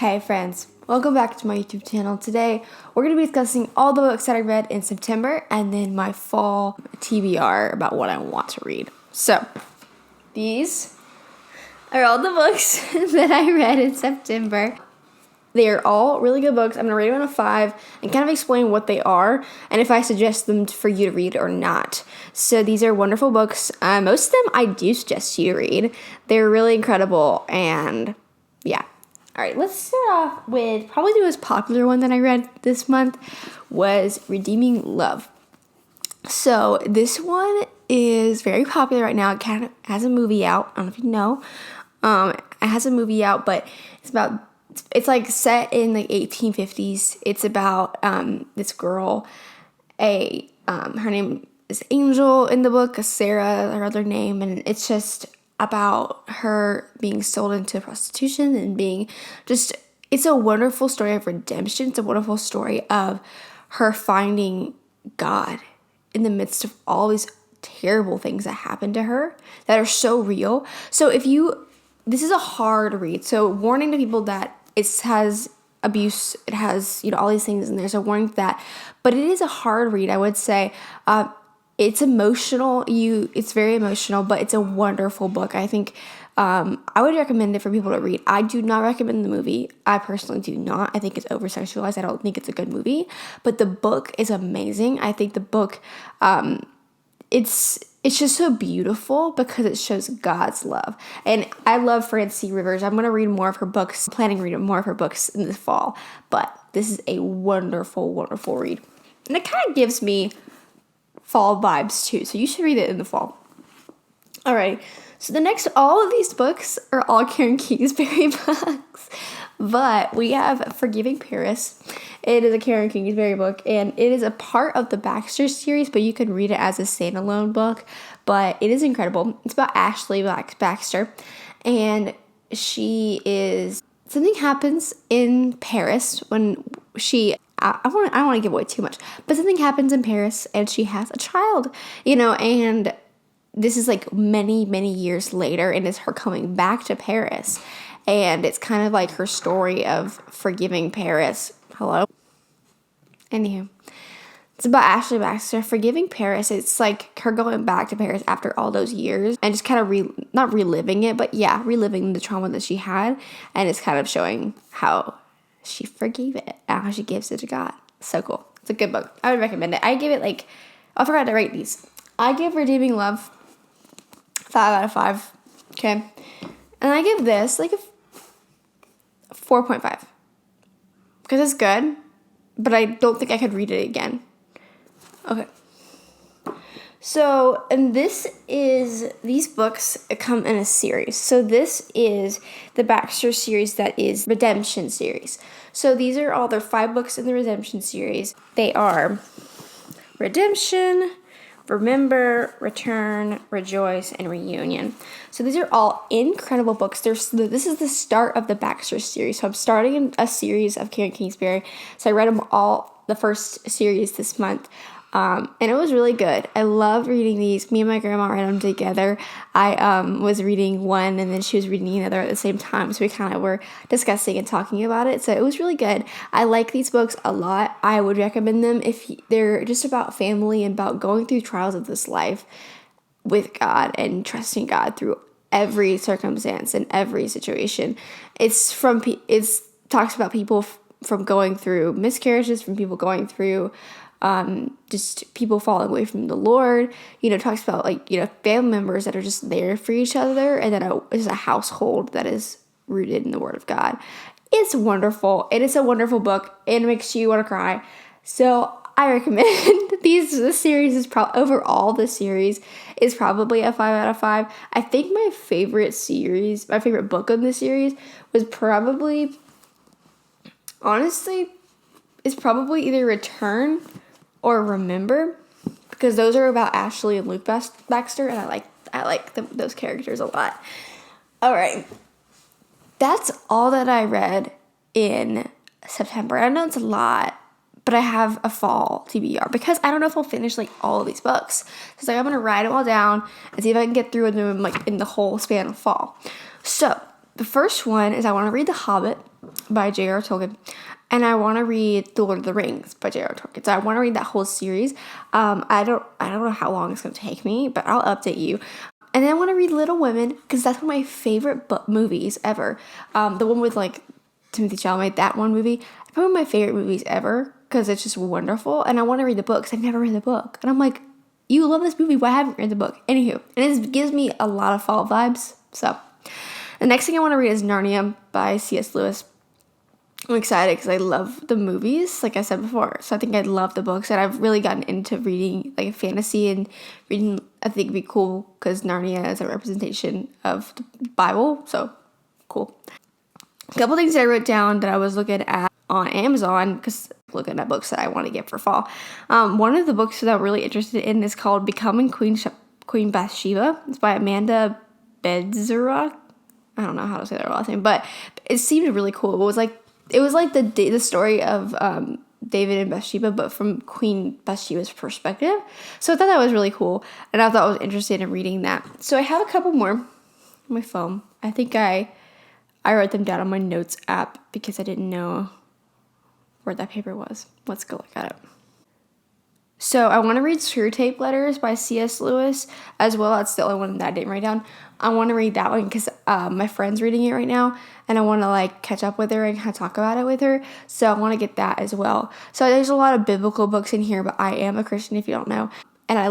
Hey friends, welcome back to my YouTube channel. Today we're going to be discussing all the books that I read in September and then my fall TBR about what I want to read. So, these are all the books that I read in September. They are all really good books. I'm going to rate them out of 5 and kind of explain what they are and if I suggest them for you to read or not. So these are wonderful books. Most of them I do suggest you to read. They're really incredible and yeah. All right, let's start off with probably the most popular one that I read this month was Redeeming Love. So this one is very popular right now. It kind of has a movie out. I don't know if you know. It has a movie out, but it's like set in the 1850s. It's about this girl. Her name is Angel in the book. Sarah, her other name, and it's just about her being sold into prostitution and being just, it's a wonderful story of redemption. It's a wonderful story of her finding God in the midst of all these terrible things that happen to her that are so real. So this is a hard read. So warning to people that it has abuse, it has, all these things, and there's a warning to that. But it is a hard read, I would say. It's emotional. It's very emotional, but it's a wonderful book. I think I would recommend it for people to read. I do not recommend the movie. I personally do not. I think it's over-sexualized. I don't think it's a good movie. But the book is amazing. I think the book, it's just so beautiful because it shows God's love. And I love Francie Rivers. I'm going to read more of her books. I'm planning to read more of her books in this fall. But this is a wonderful, wonderful read. And it kind of gives me fall vibes too, so you should read it in the fall. All right, so all of these books are all Karen Kingsbury books, but we have Forgiving Paris. It is a Karen Kingsbury book, and it is a part of the Baxter series, but you can read it as a standalone book, but it is incredible. It's about Ashley Baxter, and something happens in Paris when I don't want to give away too much, but something happens in Paris and she has a child, and this is like many, many years later, and it's her coming back to Paris, and it's kind of like her story of forgiving Paris. Hello? Anywho, it's about Ashley Baxter forgiving Paris. It's like her going back to Paris after all those years and just kind of not reliving it, but yeah, reliving the trauma that she had, and it's kind of showing how she forgave it, how she gives it to God. So cool. It's a good book. I would recommend it. I give it I forgot to rate these. I give Redeeming Love 5 out of 5. Okay. And I give this a 4.5. Because it's good, but I don't think I could read it again. Okay. So, and these books come in a series. So this is the Baxter series that is Redemption series. So these are all their 5 books in the Redemption series. They are Redemption, Remember, Return, Rejoice, and Reunion. So these are all incredible books. This is the start of the Baxter series. So I'm starting a series of Karen Kingsbury. So I read them all, the first series this month. And it was really good. I love reading these. Me and my grandma read them together. I was reading one and then she was reading another at the same time. So we kind of were discussing and talking about it. So it was really good. I like these books a lot. I would recommend them if they're just about family and about going through trials of this life with God and trusting God through every circumstance and every situation. It talks about people from going through miscarriages, from people going through just people falling away from the Lord. Talks about family members that are just there for each other, and then it's a household that is rooted in the Word of God. It's wonderful. It is a wonderful book. It makes you want to cry. So I recommend this series is overall the series is probably a 5 out of 5. I think my favorite book in the series was probably, honestly, is probably either Return or Remember, because those are about Ashley and Luke Baxter, and I like those characters a lot. All right, that's all that I read in September. I know it's a lot, but I have a fall TBR because I don't know if I'll finish all of these books. So I'm gonna write them all down and see if I can get through them in the whole span of fall. So the first one is I want to read The Hobbit. by J.R. Tolkien. And I want to read The Lord of the Rings by J.R. Tolkien. So I want to read that whole series. I don't know how long it's going to take me, but I'll update you. And then I want to read Little Women because that's one of my favorite movies ever. The one with like Timothy Chalamet, that one movie. Probably one of my favorite movies ever because it's just wonderful. And I want to read the book because I've never read the book. And I'm like, you love this movie, why haven't you read the book? Anywho, and it gives me a lot of fall vibes. So the next thing I want to read is Narnia by C.S. Lewis. I'm excited because I love the movies, like I said before. So I think I'd love the books, and I've really gotten into reading like fantasy and reading. I think it'd be cool because Narnia is a representation of the Bible, so cool. A couple things that I wrote down that I was looking at on Amazon because looking at books that I want to get for fall. One of the books that I'm really interested in is called Becoming Queen Bathsheba. It's by Amanda Bedzura. I don't know how to say their last name, but it seemed really cool. It was like the story of David and Bathsheba, but from Queen Bathsheba's perspective. So I thought that was really cool, and I thought I was interested in reading that. So I have a couple more on my phone. I think I wrote them down on my notes app because I didn't know where that paper was. Let's go look at it. So I want to read Screw Tape Letters by C.S. Lewis as well. That's the only one that I didn't write down. I want to read that one because my friend's reading it right now, and I want to like catch up with her and kind of talk about it with her. So I want to get that as well. So there's a lot of biblical books in here, but I am a Christian if you don't know, and I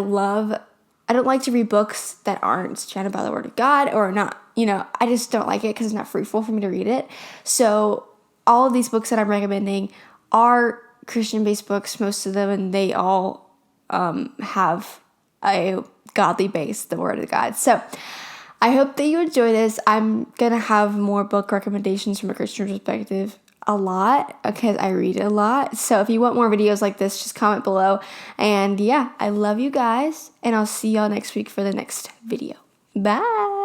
don't like to read books that aren't surrounded by the Word of God or not. I just don't like it because it's not fruitful for me to read it. So all of these books that I'm recommending are Christian-based books, most of them, and they all have a godly base, the Word of God. So I hope that you enjoy this. I'm going to have more book recommendations from a Christian perspective a lot because I read a lot. So if you want more videos like this, just comment below. And yeah, I love you guys, and I'll see y'all next week for the next video. Bye!